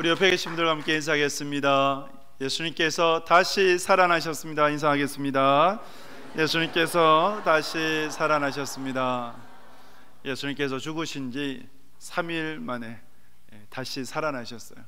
우리 옆에 계신 분들과 함께 인사하겠습니다. 예수님께서 다시 살아나셨습니다. 인사하겠습니다. 예수님께서 다시 살아나셨습니다. 예수님께서 죽으신 지 3일 만에 다시 살아나셨어요.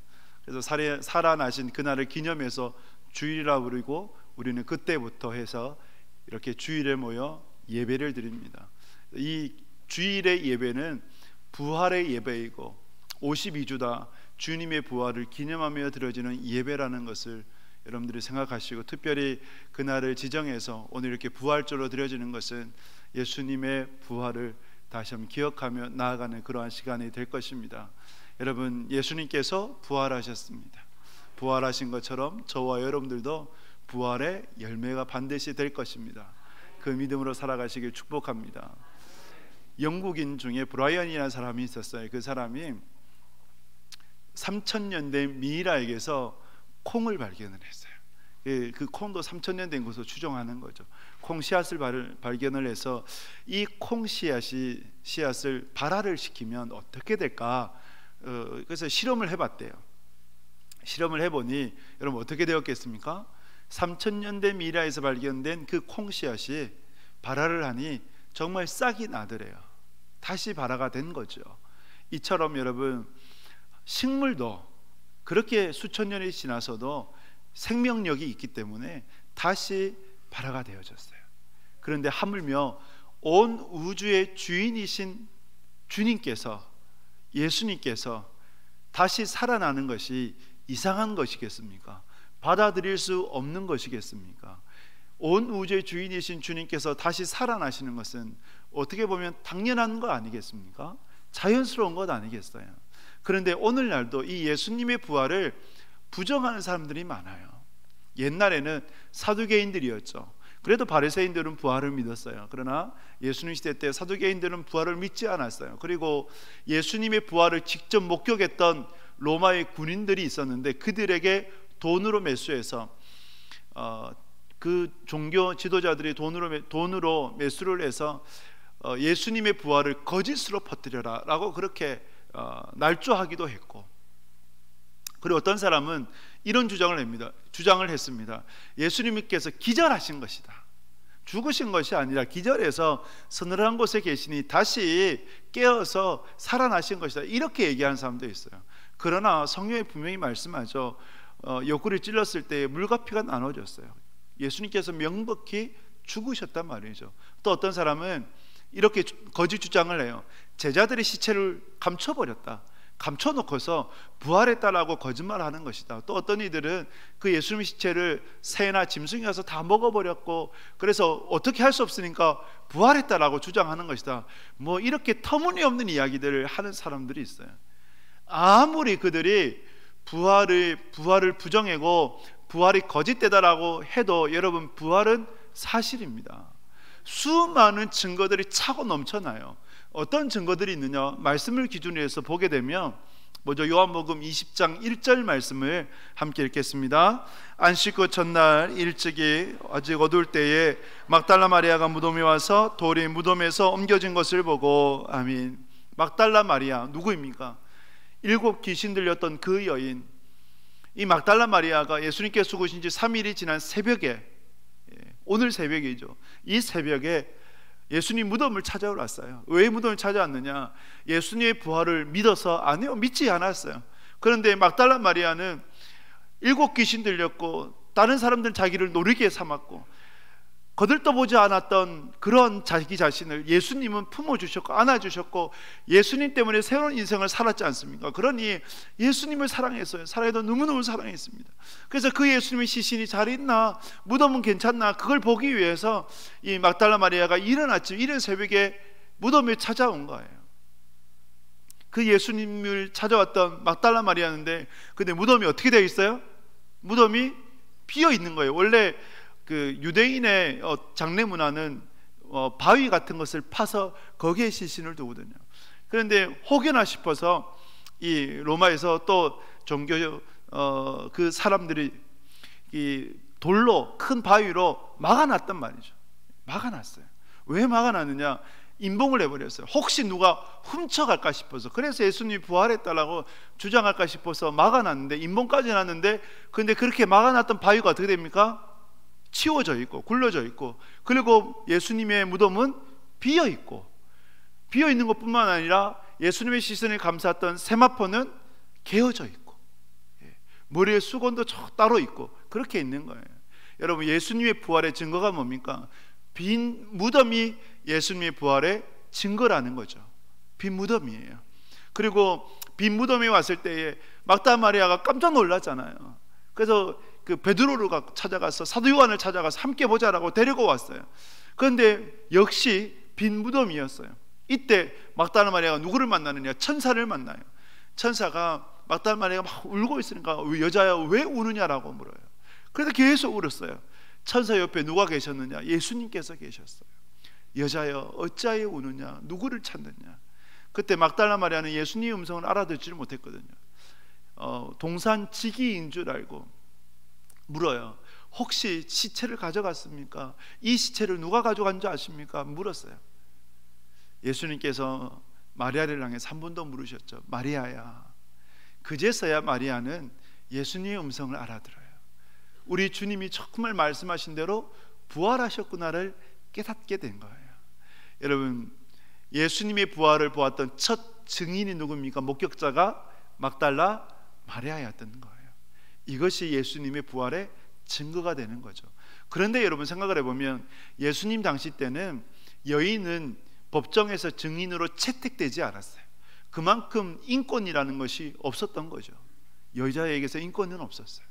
그래서 살아나신 그날을 기념해서 주일이라 부르고, 우리는 그때부터 해서 이렇게 주일에 모여 예배를 드립니다. 이 주일의 예배는 부활의 예배이고 52주다 주님의 부활을 기념하며 드려지는 예배라는 것을 여러분들이 생각하시고, 특별히 그날을 지정해서 오늘 이렇게 부활절로 드려지는 것은 예수님의 부활을 다시 한번 기억하며 나아가는 그러한 시간이 될 것입니다. 여러분, 예수님께서 부활하셨습니다. 부활하신 것처럼 저와 여러분들도 부활의 열매가 반드시 될 것입니다. 그 믿음으로 살아가시길 축복합니다. 영국인 중에 브라이언이라는 사람이 있었어요. 그 사람이 3000년 된 미이라에게서 콩을 발견을 했어요. 그 콩도 3000년 된 것으로 추정하는 거죠. 콩 씨앗을 발견을 해서 이 콩 씨앗을 발화를 시키면 어떻게 될까? 그래서 실험을 해봤대요. 실험을 해보니 여러분 어떻게 되었겠습니까? 3000년 된 미이라에서 발견된 그 콩 씨앗이 발화를 하니 정말 싹이 나더래요. 다시 발화가 된 거죠. 이처럼 여러분, 식물도 그렇게 수천 년이 지나서도 생명력이 있기 때문에 다시 발화가 되어졌어요. 그런데 하물며 온 우주의 주인이신 주님께서, 예수님께서 다시 살아나는 것이 이상한 것이겠습니까? 받아들일 수 없는 것이겠습니까? 온 우주의 주인이신 주님께서 다시 살아나시는 것은 어떻게 보면 당연한 거 아니겠습니까? 자연스러운 것 아니겠어요? 그런데 오늘날도 이 예수님의 부활을 부정하는 사람들이 많아요. 옛날에는 사두개인들이었죠. 그래도 바리새인들은 부활을 믿었어요. 그러나 예수님 시대 때 사두개인들은 부활을 믿지 않았어요. 그리고 예수님의 부활을 직접 목격했던 로마의 군인들이 있었는데 그들에게 돈으로 매수해서 그 종교 지도자들이 돈으로 매수를 해서 예수님의 부활을 거짓으로 퍼뜨려라 라고 그렇게 날조하기도 했고, 그리고 어떤 사람은 이런 주장을 했습니다. 예수님께서 기절하신 것이다. 죽으신 것이 아니라 기절해서 서늘한 곳에 계시니 다시 깨어서 살아나신 것이다. 이렇게 얘기하는 사람도 있어요. 그러나 성경에 분명히 말씀하죠. 옆구리 찔렀을 때 물과 피가 나눠졌어요. 예수님께서 명백히 죽으셨단 말이죠. 또 어떤 사람은 이렇게 거짓 주장을 해요. 제자들의 시체를 감춰버렸다. 감춰놓고서 부활했다라고 거짓말하는 것이다. 또 어떤 이들은 그 예수님의 시체를 새나 짐승이 와서 다 먹어버렸고, 그래서 어떻게 할 수 없으니까 부활했다라고 주장하는 것이다. 뭐 이렇게 터무니없는 이야기들을 하는 사람들이 있어요. 아무리 그들이 부활을 부정하고 부활이 거짓되다라고 해도 여러분, 부활은 사실입니다. 수많은 증거들이 차고 넘쳐나요. 어떤 증거들이 있느냐? 말씀을 기준으로 해서 보게 되면 먼저 요한복음 20장 1절 말씀을 함께 읽겠습니다. 안식 후 첫날 일찍이 아직 어두울 때에 막달라 마리아가 무덤에 와서 돌이 무덤에서 옮겨진 것을 보고, 아멘. 막달라 마리아 누구입니까? 7 귀신 들렸던 그 여인. 이 막달라 마리아가 예수님께서 죽으신 지 3일이 지난 새벽에, 오늘 새벽이죠. 이 새벽에 예수님 무덤을 찾아오러 왔어요. 왜 무덤을 찾아왔느냐? 예수님의 부활을 믿어서? 아니요, 믿지 않았어요. 그런데 막달라 마리아는 7 귀신 들렸고 다른 사람들은 자기를 노리게 삼았고 거들떠보지 않았던 그런 자기 자신을 예수님은 품어주셨고 안아주셨고 예수님 때문에 새로운 인생을 살았지 않습니까? 그러니 예수님을 사랑했어요. 사랑해도 너무너무 사랑했습니다. 그래서 그 예수님의 시신이 잘 있나, 무덤은 괜찮나, 그걸 보기 위해서 이 막달라 마리아가 이른 아침, 이른 새벽에 무덤에 찾아온 거예요. 그 예수님을 찾아왔던 막달라 마리아인데, 근데 무덤이 어떻게 되어 있어요? 무덤이 비어 있는 거예요. 원래 그 유대인의 장례 문화는 바위 같은 것을 파서 거기에 시신을 두거든요. 그런데 혹여나 싶어서 이 로마에서 또 종교 그 사람들이 이 돌로 큰 바위로 막아놨단 말이죠. 막아놨어요. 왜 막아놨느냐? 임봉을 해버렸어요. 혹시 누가 훔쳐갈까 싶어서. 그래서 예수님이 부활했다라고 주장할까 싶어서 막아놨는데, 임봉까지 해놨는데, 근데 그렇게 막아놨던 바위가 어떻게 됩니까? 치워져 있고 굴러져 있고, 그리고 예수님의 무덤은 비어 있고, 비어 있는 것뿐만 아니라 예수님의 시선을 감쌌던 세마포는 개어져 있고, 머리에 수건도 따로 있고, 그렇게 있는 거예요. 여러분, 예수님의 부활의 증거가 뭡니까? 빈 무덤이 예수님의 부활의 증거라는 거죠. 빈 무덤이에요. 그리고 빈 무덤에 왔을 때에 막달라 마리아가 깜짝 놀랐잖아요. 그래서 그 베드로가 찾아가서, 사도 요한을 찾아가서 함께 보자라고 데리고 왔어요. 그런데 역시 빈 무덤이었어요. 이때 막달라 마리아가 누구를 만나느냐? 천사를 만나요. 천사가 막달라 마리아가 막 울고 있으니까, 여자야 왜 우느냐라고 물어요. 그래서 계속 울었어요. 천사 옆에 누가 계셨느냐? 예수님께서 계셨어요. 여자여 어찌하여 우느냐? 누구를 찾느냐? 그때 막달라 마리아는 예수님의 음성을 알아듣지를 못했거든요. 동산지기인 줄 알고 물어요. 혹시 시체를 가져갔습니까? 이 시체를 누가 가져간 줄 아십니까? 물었어요. 예수님께서 마리아를 향해서 한 번 더 물으셨죠. 마리아야. 그제서야 마리아는 예수님의 음성을 알아들어요. 우리 주님이 정말 말씀하신 대로 부활하셨구나를 깨닫게 된 거예요. 여러분, 예수님의 부활을 보았던 첫 증인이 누굽니까? 목격자가 막달라 마리아였던 거예요. 이것이 예수님의 부활의 증거가 되는 거죠. 그런데 여러분, 생각을 해보면 예수님 당시 때는 여인은 법정에서 증인으로 채택되지 않았어요. 그만큼 인권이라는 것이 없었던 거죠. 여자에게서 인권은 없었어요.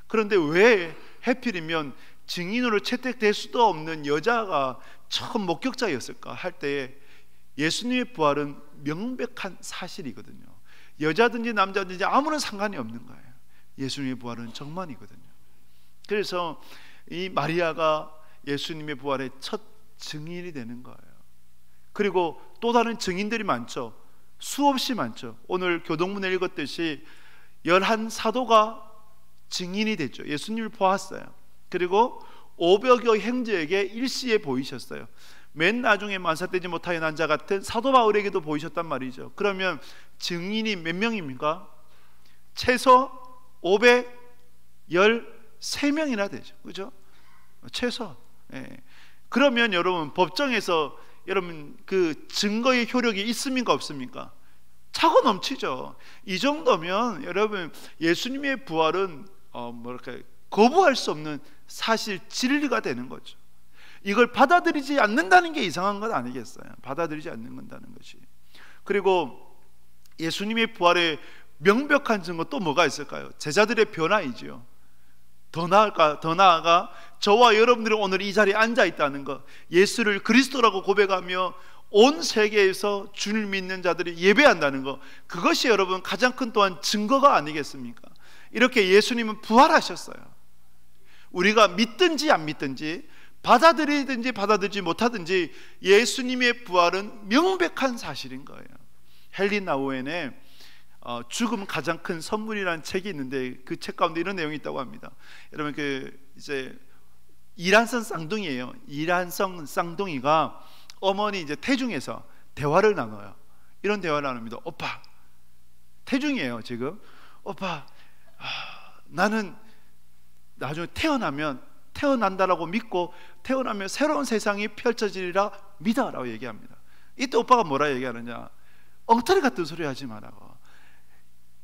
그런데 왜 해필이면 증인으로 채택될 수도 없는 여자가 처음 목격자였을까 할 때에, 예수님의 부활은 명백한 사실이거든요. 여자든지 남자든지 아무런 상관이 없는 거예요. 예수님의 부활은 정말이거든요. 그래서 이 마리아가 예수님의 부활의 첫 증인이 되는 거예요. 그리고 또 다른 증인들이 많죠. 수없이 많죠. 오늘 교동문에 읽었듯이 11사도가 증인이 됐죠. 예수님을 보았어요. 그리고 500여 형제에게 일시에 보이셨어요. 맨 나중에 만사되지 못하여 난 자 같은 사도 바울에게도 보이셨단 말이죠. 그러면 증인이 몇 명입니까? 최소 513명이나 되죠. 그죠? 최소. 그러면 여러분, 법정에서 여러분 그 증거의 효력이 있습니까 없습니까? 차고 넘치죠. 이 정도면 여러분, 예수님의 부활은 거부할 수 없는 사실, 진리가 되는 거죠. 이걸 받아들이지 않는다는 게 이상한 건 아니겠어요? 받아들이지 않는다는 것이. 그리고 예수님의 부활의 명백한 증거 또 뭐가 있을까요? 제자들의 변화이지요. 더 나아가 저와 여러분들이 오늘 이 자리에 앉아 있다는 것, 예수를 그리스도라고 고백하며 온 세계에서 주를 믿는 자들이 예배한다는 것, 그것이 여러분 가장 큰 또한 증거가 아니겠습니까? 이렇게 예수님은 부활하셨어요. 우리가 믿든지 안 믿든지, 받아들이든지 받아들이지 못하든지, 예수님의 부활은 명백한 사실인 거예요. 헨리 나우엔의 죽음 가장 큰 선물이라는 책이 있는데, 그 책 가운데 이런 내용이 있다고 합니다. 여러분, 이제 이란성 쌍둥이에요. 이란성 쌍둥이가 어머니 이제 태중에서 대화를 나눠요. 이런 대화를 나눕니다. 오빠, 태중이에요 지금. 오빠, 나는 나중에 태어난다라고 믿고, 태어나면 새로운 세상이 펼쳐지리라 믿어라고 얘기합니다. 이때 오빠가 뭐라 얘기하느냐? 엉터리 같은 소리 하지 말라고.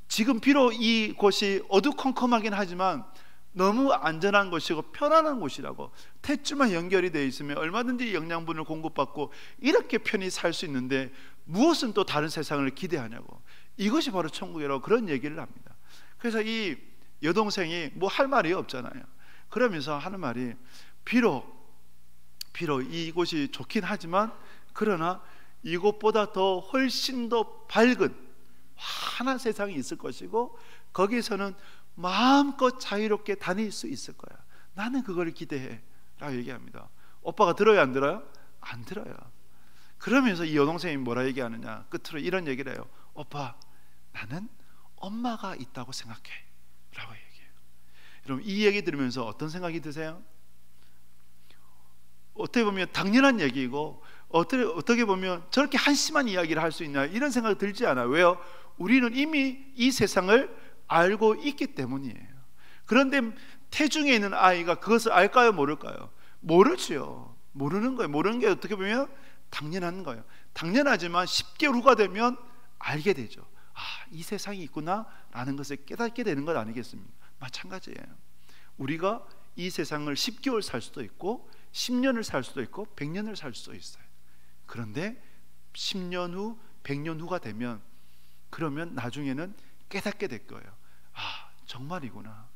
지금 비록 이곳이 어두컴컴하긴 하지만 너무 안전한 곳이고 편안한 곳이라고. 태주만 연결이 되어 있으면 얼마든지 영양분을 공급받고 이렇게 편히 살 수 있는데 무엇은 또 다른 세상을 기대하냐고. 이것이 바로 천국이라고 그런 얘기를 합니다. 그래서 이 여동생이 뭐 할 말이 없잖아요. 그러면서 하는 말이, 비록 이곳이 좋긴 하지만, 그러나 이곳보다 더 훨씬 더 밝은 환한 세상이 있을 것이고, 거기서는 마음껏 자유롭게 다닐 수 있을 거야. 나는 그걸 기대해 라고 얘기합니다. 오빠가 들어요 안 들어요? 안 들어요. 그러면서 이 여동생이 뭐라 얘기하느냐, 끝으로 이런 얘기를 해요. 오빠, 나는 엄마가 있다고 생각해 라고 얘기해요. 여러분, 이 얘기 들으면서 어떤 생각이 드세요? 어떻게 보면 당연한 얘기이고, 어떻게 보면 저렇게 한심한 이야기를 할 수 있나 이런 생각이 들지 않아요. 왜요? 우리는 이미 이 세상을 알고 있기 때문이에요. 그런데 태중에 있는 아이가 그것을 알까요? 모를까요? 모르죠. 모르는 거예요. 모르는 게 어떻게 보면 당연한 거예요. 당연하지만 10개월 후가 되면 알게 되죠. 아, 이 세상이 있구나 라는 것을 깨닫게 되는 것 아니겠습니까? 마찬가지예요. 우리가 이 세상을 10개월 살 수도 있고 10년을 살 수도 있고 100년을 살 수도 있어요. 그런데 10년 후 100년 후가 되면 그러면 나중에는 깨닫게 될 거예요. 아, 정말이구나.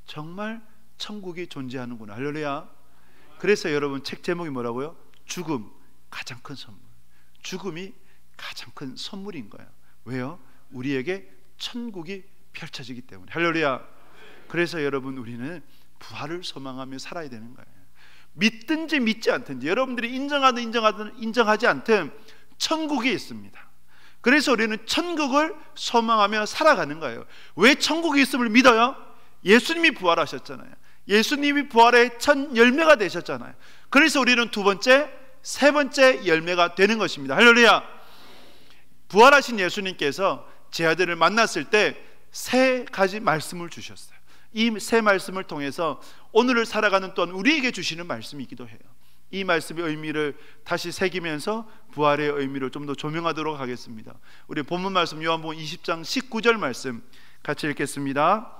정말 천국이 존재하는구나. 할렐루야. 그래서 여러분 책 제목이 뭐라고요? 죽음, 가장 큰 선물. 죽음이 가장 큰 선물인 거예요. 왜요? 우리에게 천국이 펼쳐지기 때문에. 할렐루야. 그래서 여러분 우리는 부활을 소망하며 살아야 되는 거예요. 믿든지 믿지 않든지, 여러분들이 인정하든 인정하지 않든 천국이 있습니다. 그래서 우리는 천국을 소망하며 살아가는 거예요. 왜 천국이 있음을 믿어요? 예수님이 부활하셨잖아요. 예수님이 부활의 첫 열매가 되셨잖아요. 그래서 우리는 두 번째, 세 번째 열매가 되는 것입니다. 할렐루야. 부활하신 예수님께서 제 아들을 만났을 때 세 가지 말씀을 주셨어요. 이 세 말씀을 통해서 오늘을 살아가는 또한 우리에게 주시는 말씀이기도 해요. 이 말씀의 의미를 다시 새기면서 부활의 의미를 좀 더 조명하도록 하겠습니다. 우리 본문 말씀 요한복음 20장 19절 말씀 같이 읽겠습니다.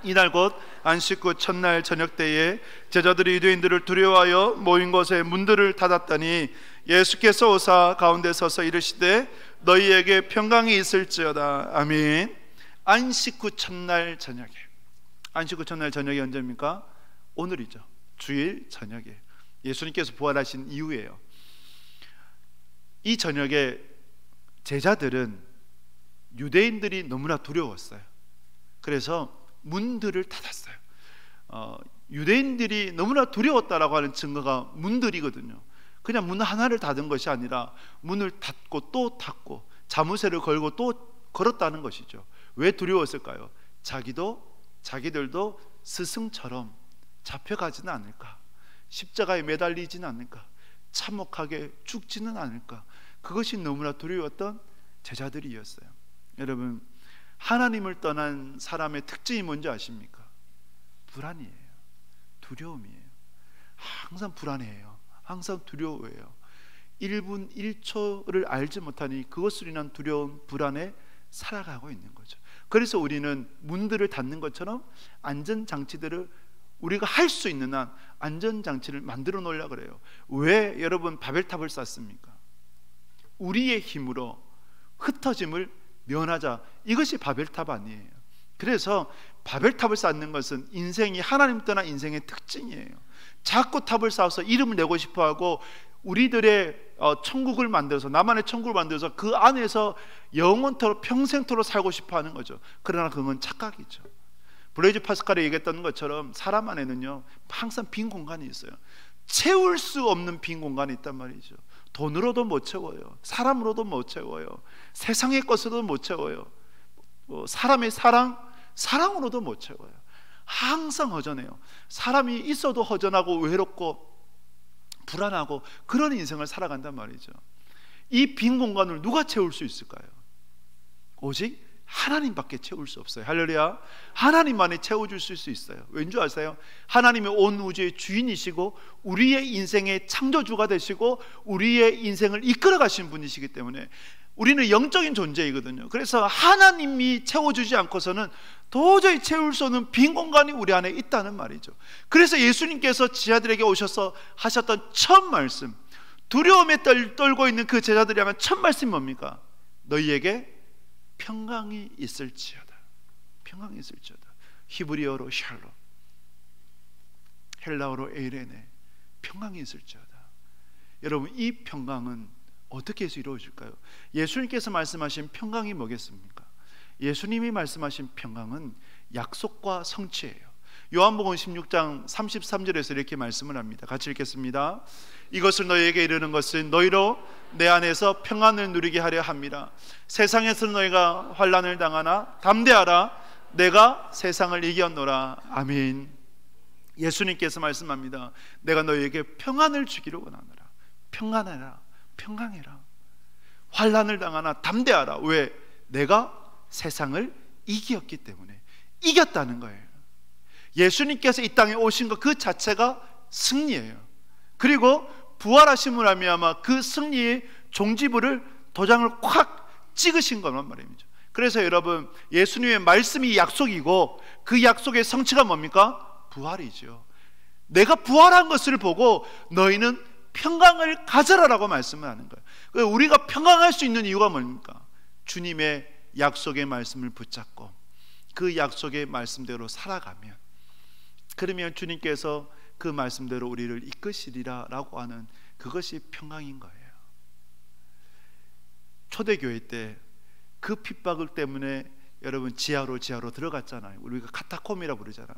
이날 곧 안식 후 첫날 저녁 때에 제자들이 유대인들을 두려워하여 모인 곳에 문들을 닫았더니 예수께서 오사 가운데 서서 이르시되 너희에게 평강이 있을지어다. 아멘. 안식 후 첫날 저녁에, 안식 후 첫날 저녁이 언제입니까? 오늘이죠. 주일 저녁에 예수님께서 부활하신 이후에요. 이 저녁에 제자들은 유대인들이 너무나 두려웠어요. 그래서 문들을 닫았어요. 유대인들이 너무나 두려웠다라고 하는 증거가 문들이거든요. 그냥 문 하나를 닫은 것이 아니라 문을 닫고 또 닫고 자무새를 걸고 또 걸었다는 것이죠. 왜 두려웠을까요? 자기들도 스승처럼 잡혀가지는 않을까, 십자가에 매달리지는 않을까, 참혹하게 죽지는 않을까, 그것이 너무나 두려웠던 제자들이었어요. 여러분, 하나님을 떠난 사람의 특징이 뭔지 아십니까? 불안이에요. 두려움이에요. 항상 불안해요. 항상 두려워해요. 1분 1초를 알지 못하니 그것으로 인한 두려움, 불안에 살아가고 있는 거죠. 그래서 우리는 문들을 닫는 것처럼 안전장치들을 우리가 할 수 있는 한 안전장치를 만들어 놓으려고 그래요. 왜 여러분 바벨탑을 쌓습니까? 우리의 힘으로 흩어짐을 면하자, 이것이 바벨탑 아니에요. 그래서 바벨탑을 쌓는 것은 인생이 하나님 떠난 인생의 특징이에요. 자꾸 탑을 쌓아서 이름을 내고 싶어하고 우리들의 천국을 만들어서, 나만의 천국을 만들어서 그 안에서 영원토록 평생토록 살고 싶어하는 거죠. 그러나 그건 착각이죠. 블레이즈 파스칼이 얘기했던 것처럼 사람 안에는요 항상 빈 공간이 있어요. 채울 수 없는 빈 공간이 있단 말이죠. 돈으로도 못 채워요. 사람으로도 못 채워요. 세상의 것으로도 못 채워요. 사람의 사랑으로도 못 채워요. 항상 허전해요. 사람이 있어도 허전하고 외롭고 불안하고 그런 인생을 살아간단 말이죠. 이 빈 공간을 누가 채울 수 있을까요? 오직 하나님밖에 채울 수 없어요. 할렐루야. 하나님만이 채워줄 수 있어요. 왠지 아세요? 하나님이 온 우주의 주인이시고 우리의 인생의 창조주가 되시고 우리의 인생을 이끌어 가신 분이시기 때문에 우리는 영적인 존재이거든요. 그래서 하나님이 채워주지 않고서는 도저히 채울 수 없는 빈 공간이 우리 안에 있다는 말이죠. 그래서 예수님께서 제자들에게 오셔서 하셨던 첫 말씀, 두려움에 떨고 있는 그 제자들이 하면 첫 말씀이 뭡니까? 너희에게 평강이 있을지어다. 평강이 있을지어다. 히브리어로 샬롬, 헬라어로 에이레네, 평강이 있을지어다. 여러분, 이 평강은 어떻게 해서 이루어질까요? 예수님께서 말씀하신 평강이 뭐겠습니까? 예수님이 말씀하신 평강은 약속과 성취예요. 요한복음 16장 33절에서 이렇게 말씀을 합니다. 같이 읽겠습니다. 이것을 너희에게 이르는 것은 너희로 내 안에서 평안을 누리게 하려 함이라. 세상에서 너희가 환난을 당하나 담대하라. 내가 세상을 이겼노라. 아멘. 예수님께서 말씀합니다. 내가 너희에게 평안을 주기로 원하노라. 평안하라. 평강해라. 환난을 당하나 담대하라. 왜? 내가 세상을 이겼기 때문에. 이겼다는 거예요. 예수님께서 이 땅에 오신 것 그 자체가 승리예요. 그리고 부활하심을 말미암아 그 승리의 종지부를 도장을 콱 찍으신 것만 말입니다. 그래서 여러분, 예수님의 말씀이 약속이고 그 약속의 성취가 뭡니까? 부활이죠. 내가 부활한 것을 보고 너희는 평강을 가져라라고 말씀을 하는 거예요. 우리가 평강할 수 있는 이유가 뭡니까? 주님의 약속의 말씀을 붙잡고 그 약속의 말씀대로 살아가면, 그러면 주님께서 그 말씀대로 우리를 이끄시리라 라고 하는 그것이 평강인 거예요. 초대교회 때 그 핍박을 때문에 여러분 지하로 들어갔잖아요. 우리가 카타콤이라 부르잖아요.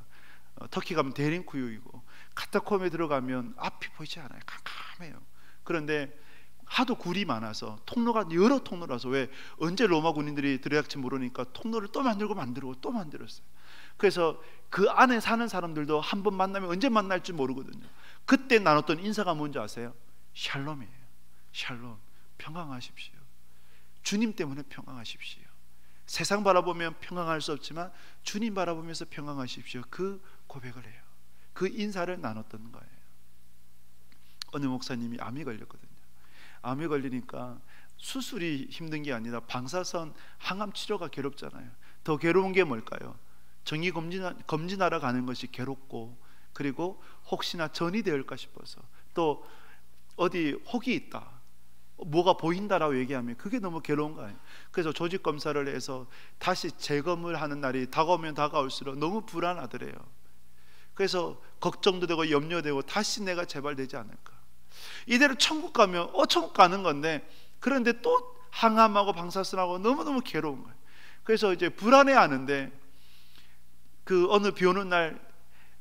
터키 가면 데린쿠유이고, 카타콤에 들어가면 앞이 보이지 않아요. 캄캄해요. 그런데 하도 굴이 많아서 통로가 여러 통로라서, 왜 언제 로마 군인들이 들어갈지 모르니까 통로를 또 만들고 또 만들었어요. 그래서 그 안에 사는 사람들도 한 번 만나면 언제 만날지 모르거든요. 그때 나눴던 인사가 뭔지 아세요? 샬롬이에요. 샬롬. 평강하십시오. 주님 때문에 평강하십시오. 세상 바라보면 평강할 수 없지만 주님 바라보면서 평강하십시오. 그 고백을 해요. 그 인사를 나눴던 거예요. 어느 목사님이 암이 걸렸거든요. 암이 걸리니까 수술이 힘든 게 아니라 방사선 항암 치료가 괴롭잖아요. 더 괴로운 게 뭘까요? 정기 검진하러 가는 것이 괴롭고, 그리고 혹시나 전이 될까 싶어서, 또 어디 혹이 있다, 뭐가 보인다라고 얘기하면 그게 너무 괴로운 거예요. 그래서 조직 검사를 해서 다시 재검을 하는 날이 다가오면 다가올수록 너무 불안하더래요. 그래서 걱정도 되고 염려되고, 다시 내가 재발되지 않을까. 이대로 천국 가면 천국 가는 건데, 그런데 또 항암하고 방사선하고 너무너무 괴로운 거예요. 그래서 이제 불안해하는데, 그 어느 비 오는 날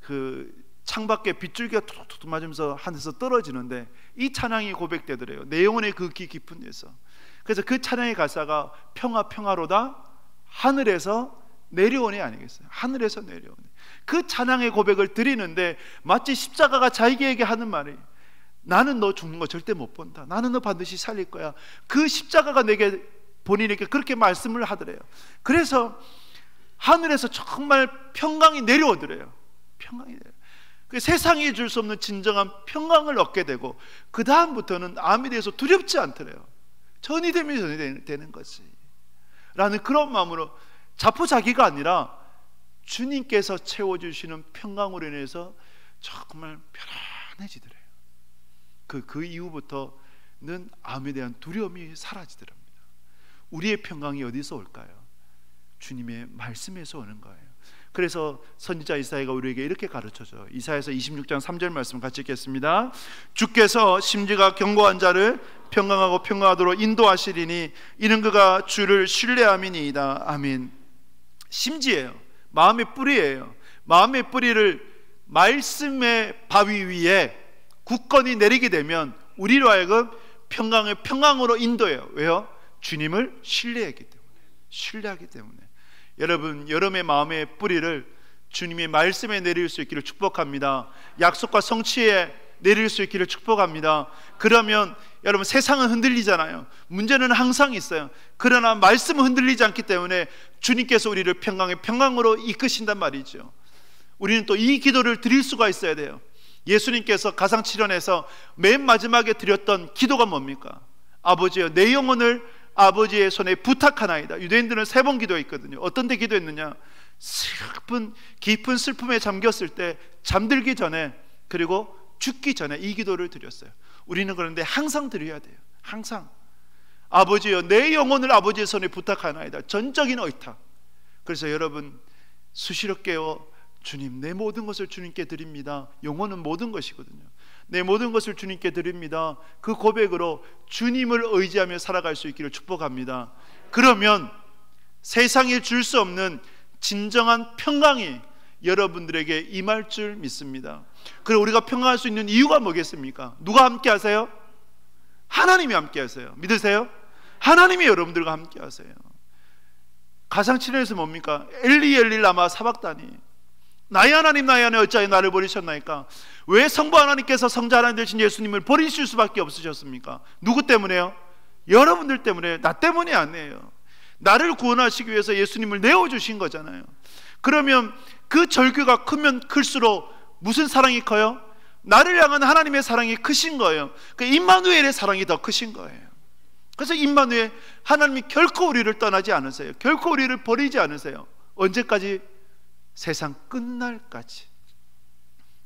그 창밖에 빗줄기가 툭툭툭 맞으면서 하늘에서 떨어지는데 이 찬양이 고백되더래요. 내 영혼의 그 깊은 데서. 그래서 그 찬양의 가사가 평화로다 하늘에서 내려오네 아니겠어요? 하늘에서 내려오네. 그 찬양의 고백을 드리는데 마치 십자가가 자기에게 하는 말이, 나는 너 죽는 거 절대 못 본다. 나는 너 반드시 살릴 거야. 그 십자가가 내게, 본인에게 그렇게 말씀을 하더래요. 그래서 하늘에서 정말 평강이 내려오더래요. 평강이 내려. 그 세상이 줄 수 없는 진정한 평강을 얻게 되고, 그 다음부터는 암에 대해서 두렵지 않더래요. 전이 되면 되는 거지 라는 그런 마음으로 자포자기가 아니라 주님께서 채워주시는 평강으로 인해서 정말 편안해지더래요. 그 이후부터는 암에 대한 두려움이 사라지더랍니다. 우리의 평강이 어디서 올까요? 주님의 말씀에서 오는 거예요. 그래서 선지자 이사야가 우리에게 이렇게 가르쳐줘요. 이사야서 26장 3절 말씀 같이 읽겠습니다. 주께서 심지가 견고한 자를 평강하고 평강하도록 인도하시리니 이는 그가 주를 신뢰함이니이다. 아멘. 심지예요. 마음의 뿌리예요. 마음의 뿌리를 말씀의 바위 위에 굳건히 내리게 되면 우리로 하여금 평강으로 인도해요. 왜요? 주님을 신뢰하기 때문에. 여러분, 여러분의 마음의 뿌리를 주님의 말씀에 내릴 수 있기를 축복합니다. 약속과 성취에 내릴 수 있기를 축복합니다. 그러면 여러분, 세상은 흔들리잖아요. 문제는 항상 있어요. 그러나 말씀은 흔들리지 않기 때문에 주님께서 우리를 평강으로 이끄신단 말이죠. 우리는 또 이 기도를 드릴 수가 있어야 돼요. 예수님께서 가상칠언에서 맨 마지막에 드렸던 기도가 뭡니까? 아버지여, 내 영혼을 아버지의 손에 부탁하나이다. 유대인들은 3번 기도했거든요. 어떤 데 기도했느냐? 깊은 슬픔에 잠겼을 때, 잠들기 전에, 그리고 죽기 전에 이 기도를 드렸어요. 우리는 그런데 항상 드려야 돼요. 항상. 아버지여, 내 영혼을 아버지의 손에 부탁하나이다. 전적인 의탁. 그래서 여러분, 수시로 깨어 주님, 내 모든 것을 주님께 드립니다. 영혼은 모든 것이거든요. 내 모든 것을 주님께 드립니다. 그 고백으로 주님을 의지하며 살아갈 수 있기를 축복합니다. 그러면 세상에 줄 수 없는 진정한 평강이 여러분들에게 임할 줄 믿습니다. 그리고 우리가 평강할 수 있는 이유가 뭐겠습니까? 누가 함께 하세요? 하나님이 함께 하세요. 믿으세요? 하나님이 여러분들과 함께 하세요. 가상칠언에서 뭡니까? 엘리 엘리 라마 사박다니. 나의 하나님 나의 하나님 어찌하여 나를 버리셨나이까? 왜 성부 하나님께서 성자 하나님 되신 예수님을 버리실 수밖에 없으셨습니까? 누구 때문에요? 여러분들 때문에, 나 때문이 아니에요. 나를 구원하시기 위해서 예수님을 내어주신 거잖아요. 그러면 그 절규가 크면 클수록 무슨 사랑이 커요? 나를 향한 하나님의 사랑이 크신 거예요. 그 임마누엘의 사랑이 더 크신 거예요. 그래서 임마누엘, 하나님이 결코 우리를 떠나지 않으세요. 결코 우리를 버리지 않으세요. 언제까지? 세상 끝날까지.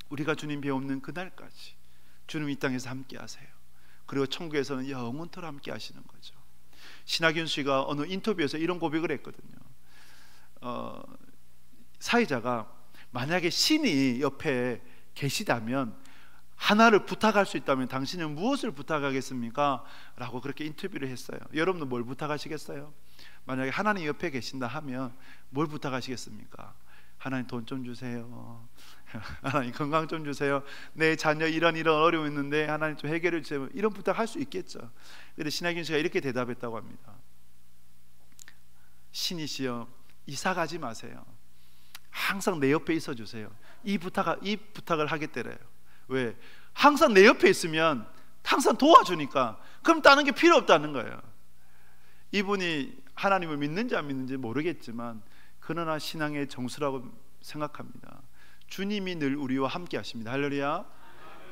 우리가 주님 배없는 그날까지 주님 이 땅에서 함께 하세요. 그리고 천국에서는 영원토록 함께 하시는 거죠. 신학윤 씨가 어느 인터뷰에서 이런 고백을 했거든요. 사회자가 만약에 신이 옆에 계시다면, 하나를 부탁할 수 있다면 당신은 무엇을 부탁하겠습니까? 라고 그렇게 인터뷰를 했어요. 여러분은 뭘 부탁하시겠어요? 만약에 하나님 옆에 계신다 하면 뭘 부탁하시겠습니까? 하나님 돈 좀 주세요. 하나님 건강 좀 주세요. 내 자녀 이런 어려움이 있는데 하나님 좀 해결해 주세요. 이런 부탁할 수 있겠죠. 그런데 신학균 씨가 이렇게 대답했다고 합니다. 신이시여, 이사 가지 마세요. 항상 내 옆에 있어 주세요. 이 부탁을 하겠대래요. 왜? 항상 내 옆에 있으면 항상 도와주니까. 그럼 다른 게 필요 없다는 거예요. 이분이 하나님을 믿는지 안 믿는지 모르겠지만 그러나 신앙의 정수라고 생각합니다. 주님이 늘 우리와 함께 하십니다. 할렐루야.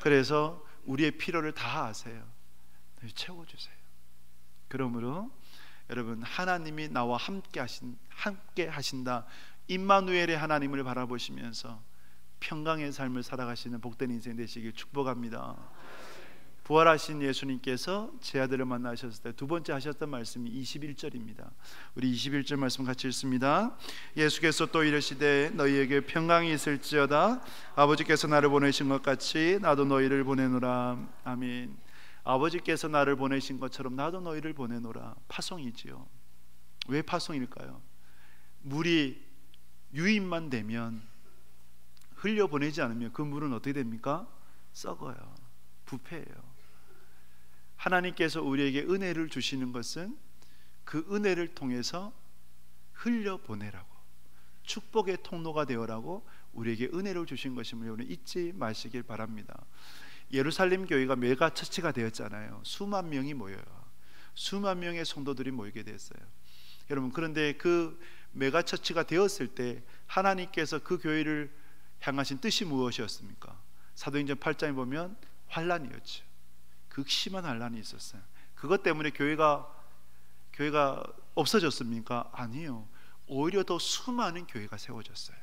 그래서 우리의 필요를 다 아세요. 채워주세요. 그러므로 여러분, 하나님이 나와 함께 하신다, 임마누엘의 하나님을 바라보시면서 평강의 삶을 살아가시는 복된 인생 되시길 축복합니다. 부활하신 예수님께서 제 아들을 만나셨을 때 두 번째 하셨던 말씀이 21절입니다. 우리 21절 말씀 같이 읽습니다. 예수께서 또 이르시되 너희에게 평강이 있을지어다. 아버지께서 나를 보내신 것 같이 나도 너희를 보내노라. 아멘. 아버지께서 나를 보내신 것처럼 나도 너희를 보내노라. 파송이지요. 왜 파송일까요? 물이 유입만 되면, 흘려보내지 않으면 그 물은 어떻게 됩니까? 썩어요. 부패해요. 하나님께서 우리에게 은혜를 주시는 것은 그 은혜를 통해서 흘려보내라고, 축복의 통로가 되어라고 우리에게 은혜를 주신 것임을 여러분 잊지 마시길 바랍니다. 예루살렘 교회가 메가처치가 되었잖아요. 수만 명이 모여요. 수만 명의 성도들이 모이게 됐어요. 여러분, 그런데 그 메가처치가 되었을 때 하나님께서 그 교회를 향하신 뜻이 무엇이었습니까? 사도행전 8장에 보면 환란이었죠. 극심한 환란이 있었어요. 그것 때문에 교회가 없어졌습니까? 아니요. 오히려 더 수많은 교회가 세워졌어요.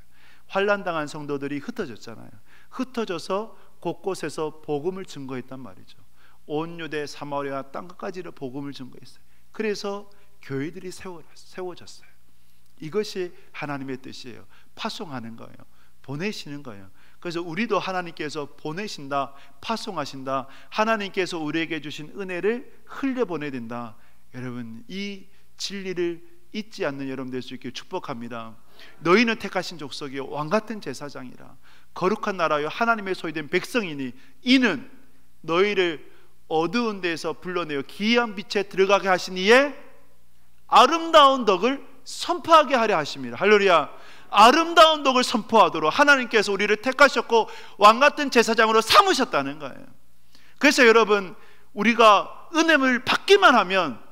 환란당한 성도들이 흩어졌잖아요. 흩어져서 곳곳에서 복음을 증거했단 말이죠. 온 유대 사마리아 땅끝까지로 복음을 증거했어요. 그래서 교회들이 세워졌어요. 이것이 하나님의 뜻이에요. 파송하는 거예요. 보내시는 거예요. 그래서 우리도 하나님께서 보내신다, 파송하신다, 하나님께서 우리에게 주신 은혜를 흘려보내야 된다. 여러분, 이 진리를 잊지 않는 여러분 될 수 있기를 축복합니다. 너희는 택하신 족속이요 왕같은 제사장이라 거룩한 나라요 하나님의 소유된 백성이니 이는 너희를 어두운 데서 불러내어 기이한 빛에 들어가게 하신 이의 아름다운 덕을 선포하게 하려 하십니다. 할렐루야. 아름다운 덕을 선포하도록 하나님께서 우리를 택하셨고 왕같은 제사장으로 삼으셨다는 거예요. 그래서 여러분, 우리가 은혜를 받기만 하면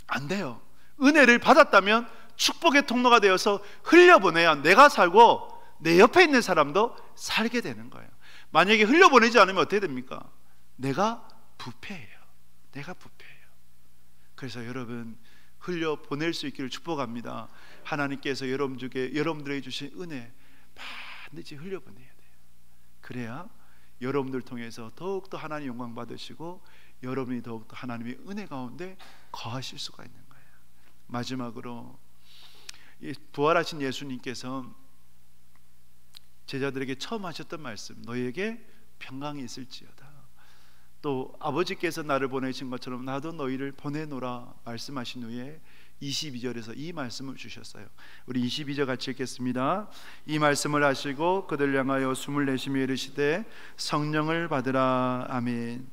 안 돼요. 은혜를 받았다면 축복의 통로가 되어서 흘려보내야 내가 살고 내 옆에 있는 사람도 살게 되는 거예요. 만약에 흘려보내지 않으면 어떻게 됩니까? 내가 부패해요. 내가 부패해요. 그래서 여러분, 흘려보낼 수 있기를 축복합니다. 하나님께서 여러분들에게 주신 은혜 반드시 흘려보내야 돼요. 그래야 여러분들 통해서 더욱더 하나님 영광 받으시고 여러분이 더욱더 하나님의 은혜 가운데 거하실 수가 있는 거예요. 마지막으로 부활하신 예수님께서 제자들에게 처음 하셨던 말씀, 너희에게 평강이 있을지어다. 또 아버지께서 나를 보내신 것처럼 나도 너희를 보내노라 말씀하신 후에 22절에서 이 말씀을 주셨어요. 우리 22절 같이 읽겠습니다. 이 말씀을 하시고 그들 향하여 숨을 내쉬며 이르시되 성령을 받으라. 아멘.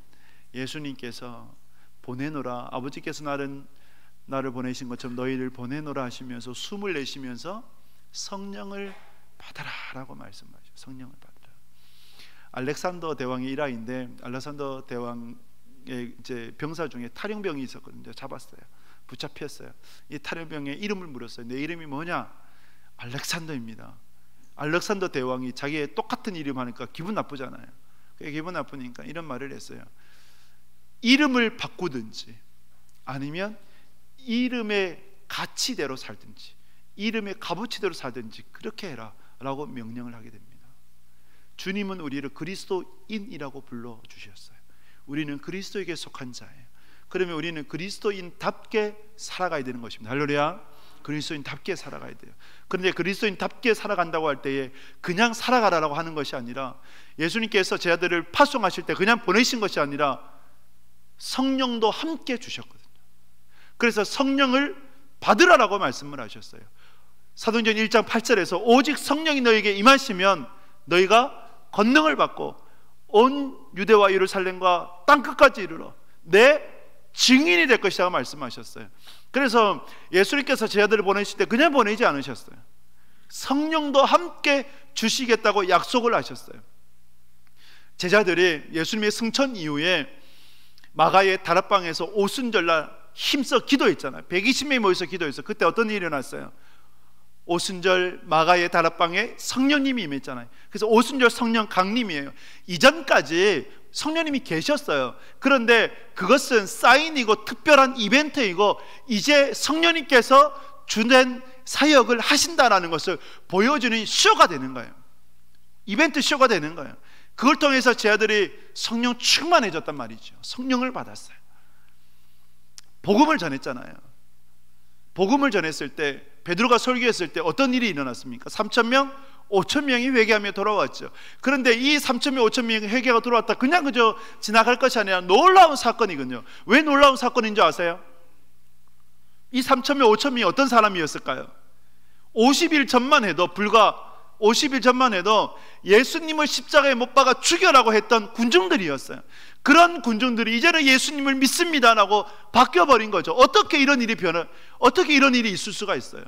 예수님께서 보내노라, 아버지께서 나를 보내신 것처럼 너희를 보내노라 하시면서 숨을 내쉬면서 성령을 받아라라고 말씀하죠. 성령을 받아라. 알렉산더 대왕의 일화인데, 알렉산더 대왕의 이제 병사 중에 탈영병이 있었거든요. 잡았어요. 붙잡혔어요. 이 탈영병의 이름을 물었어요. 내 이름이 뭐냐? 알렉산더입니다. 알렉산더 대왕이 자기의 똑같은 이름 하니까 기분 나쁘잖아요. 기분 나쁘니까 이런 말을 했어요. 이름을 바꾸든지 아니면 이름의 가치대로 살든지 이름의 값어치대로 살든지 그렇게 해라 라고 명령을 하게 됩니다. 주님은 우리를 그리스도인이라고 불러주셨어요. 우리는 그리스도에게 속한 자예요. 그러면 우리는 그리스도인답게 살아가야 되는 것입니다. 할렐루야. 그리스도인답게 살아가야 돼요. 그런데 그리스도인답게 살아간다고 할 때에 그냥 살아가라라고 하는 것이 아니라, 예수님께서 제 아들을 파송하실 때 그냥 보내신 것이 아니라 성령도 함께 주셨거든요. 그래서 성령을 받으라라고 말씀을 하셨어요. 사도행전 1장 8절에서 오직 성령이 너에게 임하시면 너희가 권능을 받고 온 유대와 예루살렘과 땅끝까지 이르러 내 증인이 될 것이라고 말씀하셨어요. 그래서 예수님께서 제 아들을 보내실 때 그냥 보내지 않으셨어요. 성령도 함께 주시겠다고 약속을 하셨어요. 제자들이 예수님의 승천 이후에 마가의 다락방에서 오순절날 힘써 기도했잖아요. 120명이 모여서 기도했어요. 그때 어떤 일이 일어났어요? 오순절 마가의 다락방에 성령님이 임했잖아요. 그래서 오순절 성령 강림이에요. 이전까지 성령님이 계셨어요. 그런데 그것은 사인이고 특별한 이벤트이고 이제 성령님께서 주된 사역을 하신다라는 것을 보여주는 쇼가 되는 거예요. 이벤트 쇼가 되는 거예요. 그걸 통해서 제 아들이 성령 충만해졌단 말이죠. 성령을 받았어요. 복음을 전했잖아요. 복음을 전했을 때, 베드로가 설교했을 때 어떤 일이 일어났습니까? 3,000명, 5,000명이 회개하며 돌아왔죠. 그런데 이 3,000명, 5,000명이 회개가 돌아왔다 그냥 그저 지나갈 것이 아니라 놀라운 사건이거든요. 왜 놀라운 사건인 줄 아세요? 이 3,000명, 5,000명이 어떤 사람이었을까요? 50일 전만 해도, 불과 50일 전만 해도 예수님을 십자가에 못 박아 죽여라고 했던 군중들이었어요. 그런 군중들이 이제는 예수님을 믿습니다라고 바뀌어버린 거죠. 어떻게 이런 일이 있을 수가 있어요?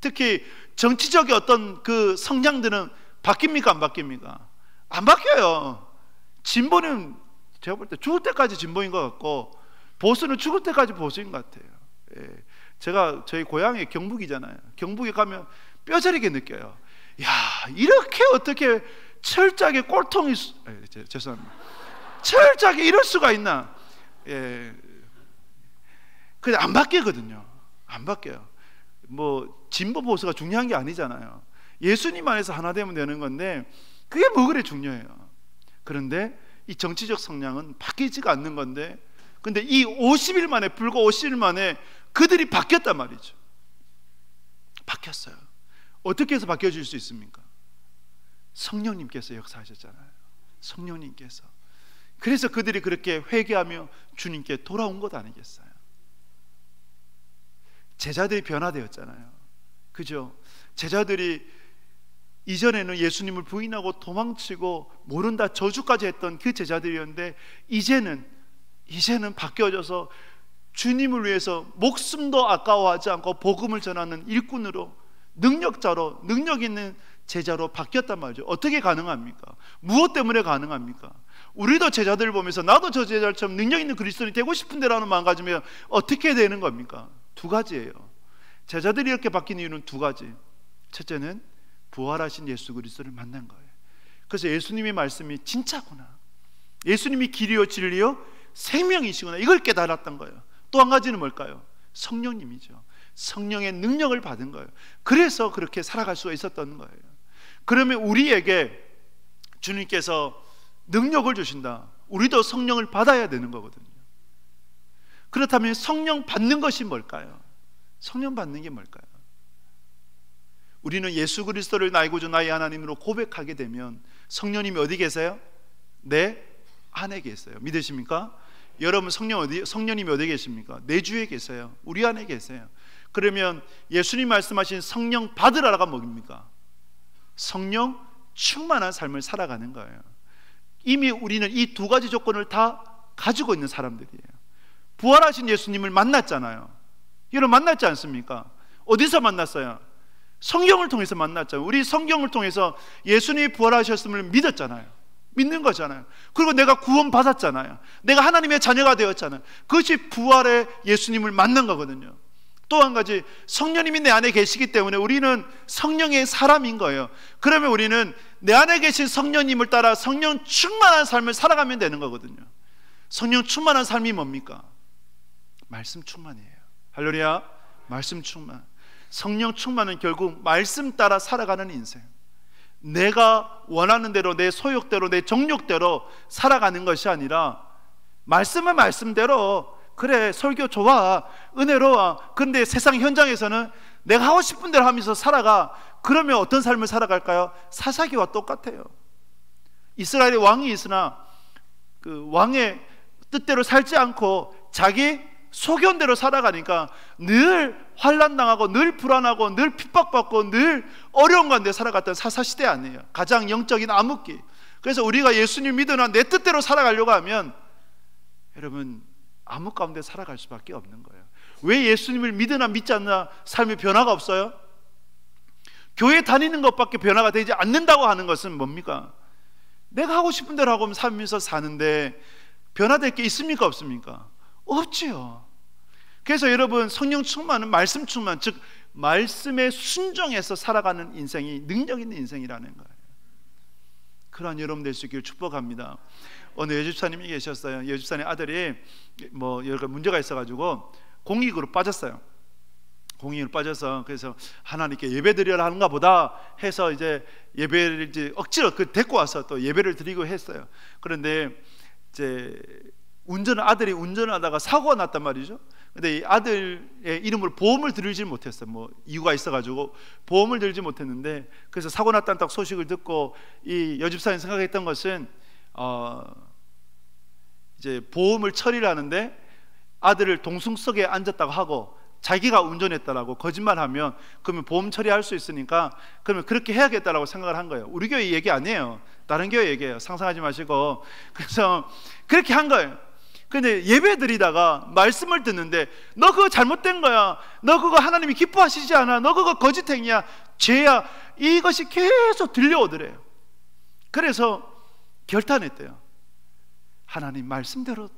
특히 정치적인 어떤 그 성향들은 바뀝니까? 안 바뀝니까? 안 바뀌어요. 진보는 제가 볼 때 죽을 때까지 진보인 것 같고, 보수는 죽을 때까지 보수인 것 같아요. 예. 제가 저희 고향이 경북이잖아요. 경북에 가면 뼈저리게 느껴요. 야, 이렇게 어떻게 철저하게 꼴통이 죄송합니다. 철저하게 이럴 수가 있나? 예. 근데 안 바뀌거든요. 안 바뀌어요. 뭐 진보 보수가 중요한 게 아니잖아요. 예수님 안에서 하나 되면 되는 건데 그게 뭐 그래 중요해요. 그런데 이 정치적 성향은 바뀌지가 않는 건데, 근데 이 50일 만에, 불과 50일 만에 그들이 바뀌었단 말이죠. 바뀌었어요. 어떻게 해서 바뀌어질 수 있습니까? 성령님께서 역사하셨잖아요. 성령님께서. 그래서 그들이 그렇게 회개하며 주님께 돌아온 것 아니겠어요? 제자들이 변화되었잖아요. 그죠? 제자들이 이전에는 예수님을 부인하고 도망치고 모른다 저주까지 했던 그 제자들이었는데 이제는 바뀌어져서 주님을 위해서 목숨도 아까워하지 않고 복음을 전하는 일꾼으로, 능력자로, 능력 있는 제자로 바뀌었단 말이죠. 어떻게 가능합니까? 무엇 때문에 가능합니까? 우리도 제자들을 보면서 나도 저 제자처럼 능력 있는 그리스도인이 되고 싶은데라는 마음 가지면 어떻게 되는 겁니까? 두 가지예요. 제자들이 이렇게 바뀐 이유는 두 가지. 첫째는 부활하신 예수 그리스도를 만난 거예요. 그래서 예수님의 말씀이 진짜구나, 예수님이 길이요 진리요 생명이시구나, 이걸 깨달았던 거예요. 또 한 가지는 뭘까요? 성령님이죠. 성령의 능력을 받은 거예요. 그래서 그렇게 살아갈 수가 있었던 거예요. 그러면 우리에게 주님께서 능력을 주신다, 우리도 성령을 받아야 되는 거거든요. 그렇다면 성령 받는 것이 뭘까요? 성령 받는 게 뭘까요? 우리는 예수 그리스도를 나의 구주 나의 하나님으로 고백하게 되면 성령님이 어디 계세요? 내 안에 계세요. 믿으십니까? 여러분 성령님이 어디 계십니까? 내 주에 계세요. 우리 안에 계세요. 그러면 예수님 말씀하신 성령 받으라가 뭡니까? 성령 충만한 삶을 살아가는 거예요. 이미 우리는 이 두 가지 조건을 다 가지고 있는 사람들이에요. 부활하신 예수님을 만났잖아요. 여러분 만났지 않습니까? 어디서 만났어요? 성경을 통해서 만났잖아요. 우리 성경을 통해서 예수님이 부활하셨음을 믿었잖아요. 믿는 거잖아요. 그리고 내가 구원 받았잖아요. 내가 하나님의 자녀가 되었잖아요. 그것이 부활의 예수님을 만난 거거든요. 또 한 가지, 성령님이 내 안에 계시기 때문에 우리는 성령의 사람인 거예요. 그러면 우리는 내 안에 계신 성령님을 따라 성령 충만한 삶을 살아가면 되는 거거든요. 성령 충만한 삶이 뭡니까? 말씀 충만이에요. 할렐루야. 말씀 충만. 성령 충만은 결국 말씀 따라 살아가는 인생, 내가 원하는 대로, 내 소욕대로, 내 정욕대로 살아가는 것이 아니라 말씀은 말씀대로, 그래 설교 좋아, 은혜로워, 근데 세상 현장에서는 내가 하고 싶은 대로 하면서 살아가. 그러면 어떤 삶을 살아갈까요? 사사기와 똑같아요. 이스라엘의 왕이 있으나 그 왕의 뜻대로 살지 않고 자기 소견대로 살아가니까 늘 환난당하고 늘 불안하고 늘 핍박받고 늘 어려운 가운데 살아갔던 사사시대 아니에요. 가장 영적인 암흑기. 그래서 우리가 예수님 믿으나 내 뜻대로 살아가려고 하면 여러분 암흑 가운데 살아갈 수밖에 없는 거예요. 왜 예수님을 믿으나 믿지 않나 삶의 변화가 없어요? 교회 다니는 것밖에 변화가 되지 않는다고 하는 것은 뭡니까? 내가 하고 싶은 대로 하고 살면서 사는데 변화될 게 있습니까? 없습니까? 없지요. 그래서 여러분 성령 충만은 말씀 충만, 즉 말씀에 순종해서 살아가는 인생이 능력 있는 인생이라는 거예요. 그러한 여러분 될 수 있기를 축복합니다. 어느 여집사님이 계셨어요. 여집사님 아들이 뭐 여러 가지 문제가 있어가지고 공익으로 빠졌어요. 공익으로 빠져서 그래서 하나님께 예배 드려야 하는가 보다 해서 이제 예배를 이제 억지로 데리고 와서 또 예배를 드리고 했어요. 그런데 이제 아들이 운전을 하다가 사고가 났단 말이죠. 근데 이 아들의 이름으로 보험을 들지 못했어요. 뭐 이유가 있어가지고 보험을 들지 못했는데, 그래서 사고 났다는 딱 소식을 듣고 이 여집사님 생각했던 것은 이제 보험을 처리를 하는데 아들을 동승석에 앉았다고 하고 자기가 운전했다라고 거짓말하면 그러면 보험 처리할 수 있으니까 그러면 그렇게 해야겠다라고 생각을 한 거예요. 우리 교회 얘기 아니에요. 다른 교회 얘기예요. 상상하지 마시고. 그래서 그렇게 한 거예요. 근데 예배 드리다가 말씀을 듣는데 너 그거 잘못된 거야, 너 그거 하나님이 기뻐하시지 않아, 너 그거 거짓행위야, 죄야, 이것이 계속 들려오더래요. 그래서 결단했대요. 하나님 말씀대로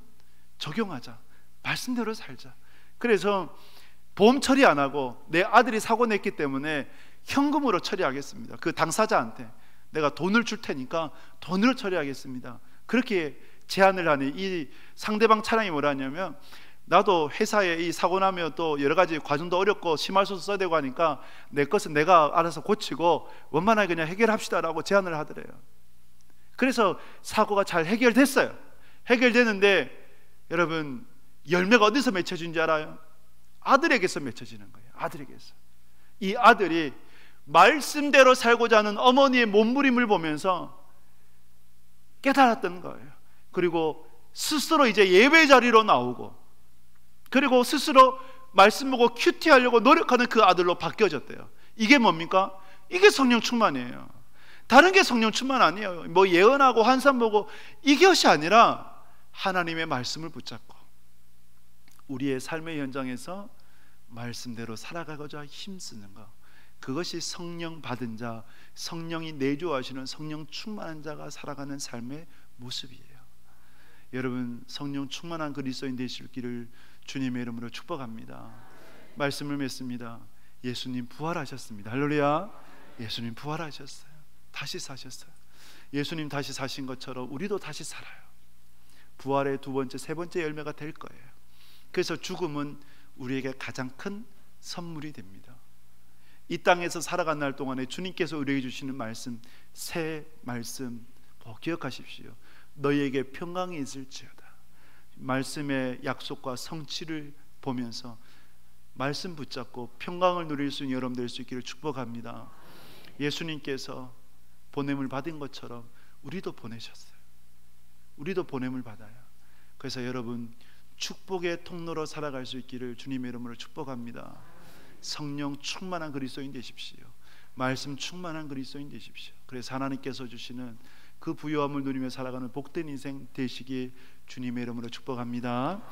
적용하자, 말씀대로 살자. 그래서 보험 처리 안 하고 내 아들이 사고 냈기 때문에 현금으로 처리하겠습니다. 그 당사자한테 내가 돈을 줄 테니까 돈으로 처리하겠습니다. 그렇게 제안을 하니 이 상대방 차량이 뭐라 하냐면, 나도 회사에 이 사고 나면 또 여러 가지 과정도 어렵고 심할서도 써야 되고 하니까 내 것은 내가 알아서 고치고 원만하게 그냥 해결합시다라고 제안을 하더래요. 그래서 사고가 잘 해결됐어요. 해결되는데 여러분 열매가 어디서 맺혀진지 알아요? 아들에게서 맺혀지는 거예요. 아들에게서. 이 아들이 말씀대로 살고자 하는 어머니의 몸부림을 보면서 깨달았던 거예요. 그리고 스스로 이제 예배 자리로 나오고, 그리고 스스로 말씀 보고 큐티하려고 노력하는 그 아들로 바뀌어졌대요. 이게 뭡니까? 이게 성령 충만이에요. 다른 게 성령 충만 아니에요. 뭐 예언하고 환상 보고 이것이 아니라 하나님의 말씀을 붙잡고 우리의 삶의 현장에서 말씀대로 살아가고자 힘쓰는 것, 그것이 성령 받은 자, 성령이 내주하시는 성령 충만한 자가 살아가는 삶의 모습이에요. 여러분 성령 충만한 그리스도인 되실 길을 주님의 이름으로 축복합니다. 말씀을 맺습니다. 예수님 부활하셨습니다. 할렐루야. 예수님 부활하셨어요. 다시 사셨어요. 예수님 다시 사신 것처럼 우리도 다시 살아요. 부활의 두 번째, 세 번째 열매가 될 거예요. 그래서 죽음은 우리에게 가장 큰 선물이 됩니다. 이 땅에서 살아간 날 동안에 주님께서 우리에게 주시는 말씀, 새 말씀 기억하십시오. 너희에게 평강이 있을지어다. 말씀의 약속과 성취를 보면서 말씀 붙잡고 평강을 누릴 수 있는 여러분 될 수 있기를 축복합니다. 예수님께서 보냄을 받은 것처럼 우리도 보내셨어요. 우리도 보냄을 받아요. 그래서 여러분 축복의 통로로 살아갈 수 있기를 주님의 이름으로 축복합니다. 성령 충만한 그리스도인 되십시오. 말씀 충만한 그리스도인 되십시오. 그래서 하나님께서 주시는 그 부요함을 누리며 살아가는 복된 인생 되시길 주님의 이름으로 축복합니다.